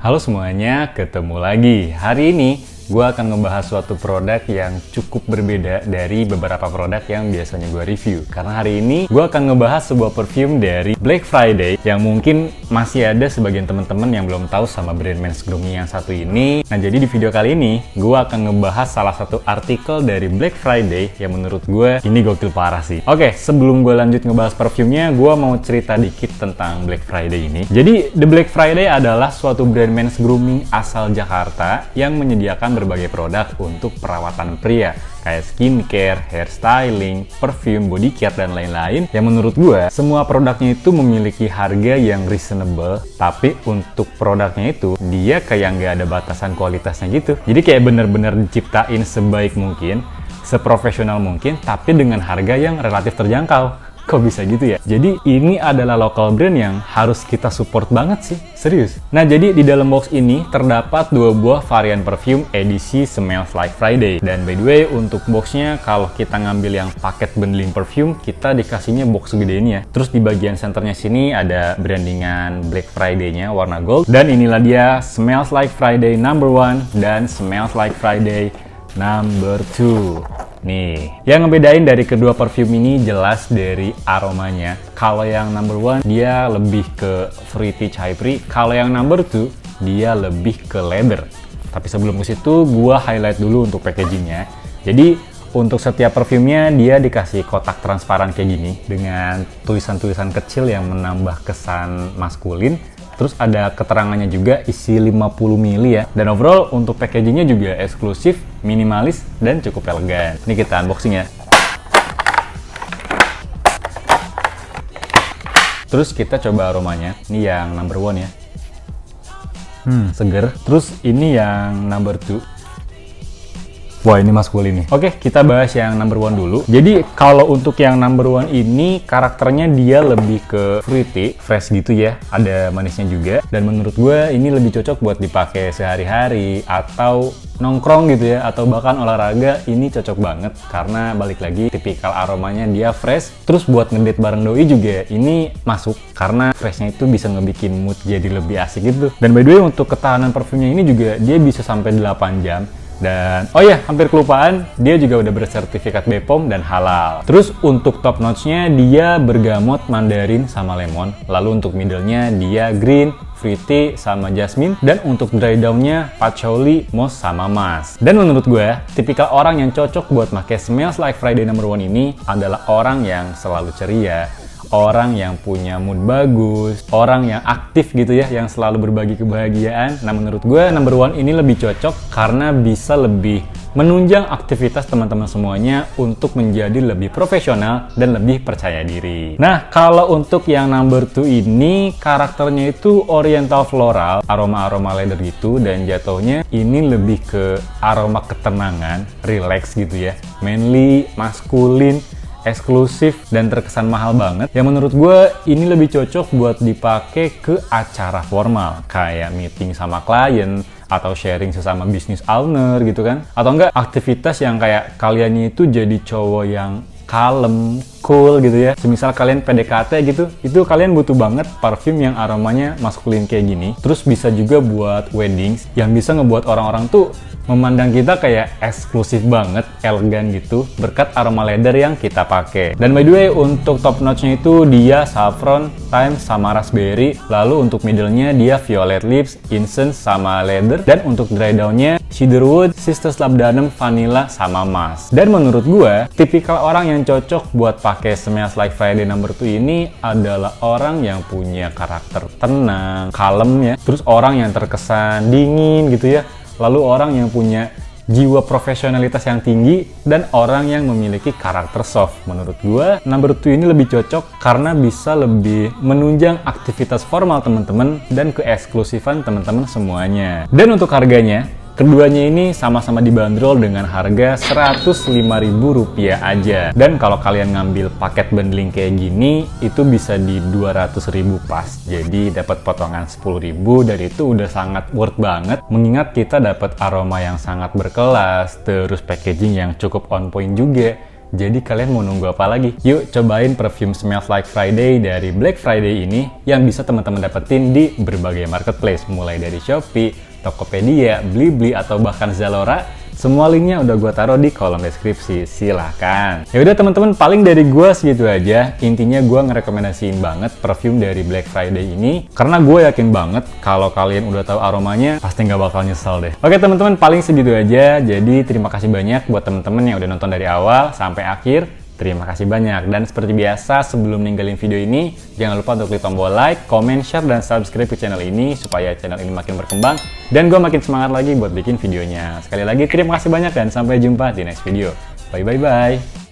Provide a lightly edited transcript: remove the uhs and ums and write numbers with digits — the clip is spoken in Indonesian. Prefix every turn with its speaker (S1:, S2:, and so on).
S1: Halo semuanya, ketemu lagi. Hari ini gue akan ngebahas suatu produk yang cukup berbeda dari beberapa produk yang biasanya gue review. Karena hari ini gue akan ngebahas sebuah perfume dari Black Friday yang mungkin masih ada sebagian teman-teman yang belum tahu sama brand Men's Grooming yang satu ini. Nah, jadi di video kali ini gue akan ngebahas salah satu artikel dari Black Friday yang menurut gue ini gokil parah sih. Oke, sebelum gue lanjut ngebahas perfumenya, gue mau cerita dikit tentang Black Friday ini. Jadi, The Black Friday adalah suatu brand Men's Grooming asal Jakarta yang menyediakan berbagai produk untuk perawatan pria kayak skincare, hairstyling, perfume, body care, dan lain-lain yang menurut gue semua produknya itu memiliki harga yang reasonable, tapi untuk produknya itu dia kayak nggak ada batasan kualitasnya gitu. Jadi kayak bener-bener diciptain sebaik mungkin, seprofesional mungkin, tapi dengan harga yang relatif terjangkau. Kok bisa gitu ya? Jadi ini adalah local brand yang harus kita support banget sih, serius. Nah, jadi di dalam box ini terdapat dua buah varian perfume edisi Smells Like Friday. Dan by the way, untuk boxnya kalau kita ngambil yang paket bundling perfume, kita dikasihnya box segede ini ya. Terus di bagian centernya sini ada brandingan Black Friday-nya warna gold. Dan inilah dia Smells Like Friday number 1 dan Smells Like Friday number 2. Nih, yang ngebedain dari kedua parfum ini jelas dari aromanya. Kalau yang number 1 dia lebih ke fruity cypri, kalau yang number 2 dia lebih ke leather. Tapi sebelum ke situ, gua highlight dulu untuk packagingnya. Jadi untuk setiap perfumnya dia dikasih kotak transparan kayak gini dengan tulisan-tulisan kecil yang menambah kesan maskulin. Terus ada keterangannya juga isi 50 ml ya. Dan overall untuk packagingnya juga eksklusif, minimalis, dan cukup elegan. Ini kita unboxing ya. Terus kita coba aromanya. Ini yang number 1 ya. Seger. Terus ini yang number 2. Wah, ini maskulin nih. Oke, kita bahas yang number 1 dulu. Jadi, kalau untuk yang number 1 ini, karakternya dia lebih ke fruity, fresh gitu ya. Ada manisnya juga. Dan menurut gue, ini lebih cocok buat dipakai sehari-hari, atau nongkrong gitu ya, atau bahkan olahraga. Ini cocok banget, karena balik lagi, tipikal aromanya dia fresh. Terus buat ngedate bareng doi juga, ini masuk. Karena freshnya itu bisa ngebikin mood jadi lebih asik gitu. Dan by the way, untuk ketahanan parfumnya ini juga, dia bisa sampai 8 jam. Dan, oh ya, hampir kelupaan, dia juga udah bersertifikat BPOM dan halal. Terus untuk top notch-nya, dia bergamot mandarin sama lemon. Lalu untuk middle-nya, dia green, fruity, sama jasmine. Dan untuk dry down-nya, patchouli, moss, sama musk. Dan menurut gue, tipikal orang yang cocok buat pakai Smells Like Friday number 1 ini adalah orang yang selalu ceria, orang yang punya mood bagus, orang yang aktif gitu ya, yang selalu berbagi kebahagiaan. Nah, menurut gue number 1 ini lebih cocok karena bisa lebih menunjang aktivitas teman-teman semuanya untuk menjadi lebih profesional dan lebih percaya diri. Nah, kalau untuk yang number 2 ini karakternya itu oriental floral, aroma-aroma leather gitu, dan jatuhnya ini lebih ke aroma ketenangan, relax gitu ya, manly, maskulin, eksklusif, dan terkesan mahal banget. Yang menurut gue ini lebih cocok buat dipakai ke acara formal kayak meeting sama klien atau sharing sesama bisnis owner gitu kan, atau enggak aktivitas yang kayak kaliannya itu jadi cowok yang kalem, cool gitu ya. Semisal kalian PDKT gitu, itu kalian butuh banget parfum yang aromanya maskulin kayak gini. Terus bisa juga buat weddings yang bisa ngebuat orang-orang tuh memandang kita kayak eksklusif banget, elegan gitu, berkat aroma leather yang kita pakai. Dan by the way, untuk top notch-nya itu dia saffron, thyme, sama raspberry. Lalu untuk middle-nya dia violet lips, incense, sama leather. Dan untuk dry down-nya cedarwood, cistus labdanum, vanilla, sama musk. Dan menurut gue, tipikal orang yang cocok buat pakai Smells Like Friday number 2 ini adalah orang yang punya karakter tenang, kalem ya. Terus orang yang terkesan dingin gitu ya. Lalu orang yang punya jiwa profesionalitas yang tinggi, dan orang yang memiliki karakter soft. Menurut gue, number 2 ini lebih cocok karena bisa lebih menunjang aktivitas formal teman-teman dan keeksklusifan teman-teman semuanya. Dan untuk harganya, keduanya ini sama-sama dibanderol dengan harga Rp105.000 aja. Dan kalau kalian ngambil paket bundling kayak gini, itu bisa di Rp200.000 pas. Jadi dapat potongan Rp10.000, dan itu udah sangat worth banget. Mengingat kita dapat aroma yang sangat berkelas, terus packaging yang cukup on point juga. Jadi kalian mau nunggu apa lagi? Yuk cobain perfume Smells Like Friday dari Black Friday ini yang bisa teman-teman dapetin di berbagai marketplace, mulai dari Shopee, Tokopedia, Blibli, atau bahkan Zalora. Semua linknya udah gue taruh di kolom deskripsi, silahkan. Ya udah teman-teman, paling dari gue segitu aja. Intinya gue ngerekomendasiin banget perfume dari Black Friday ini karena gue yakin banget kalau kalian udah tahu aromanya pasti nggak bakal nyesel deh. Oke teman-teman, paling segitu aja. Jadi terima kasih banyak buat teman-teman yang udah nonton dari awal sampai akhir. Terima kasih banyak, dan seperti biasa sebelum ninggalin video ini, jangan lupa untuk klik tombol like, comment, share, dan subscribe ke channel ini supaya channel ini makin berkembang dan gue makin semangat lagi buat bikin videonya. Sekali lagi terima kasih banyak dan sampai jumpa di next video. Bye bye bye.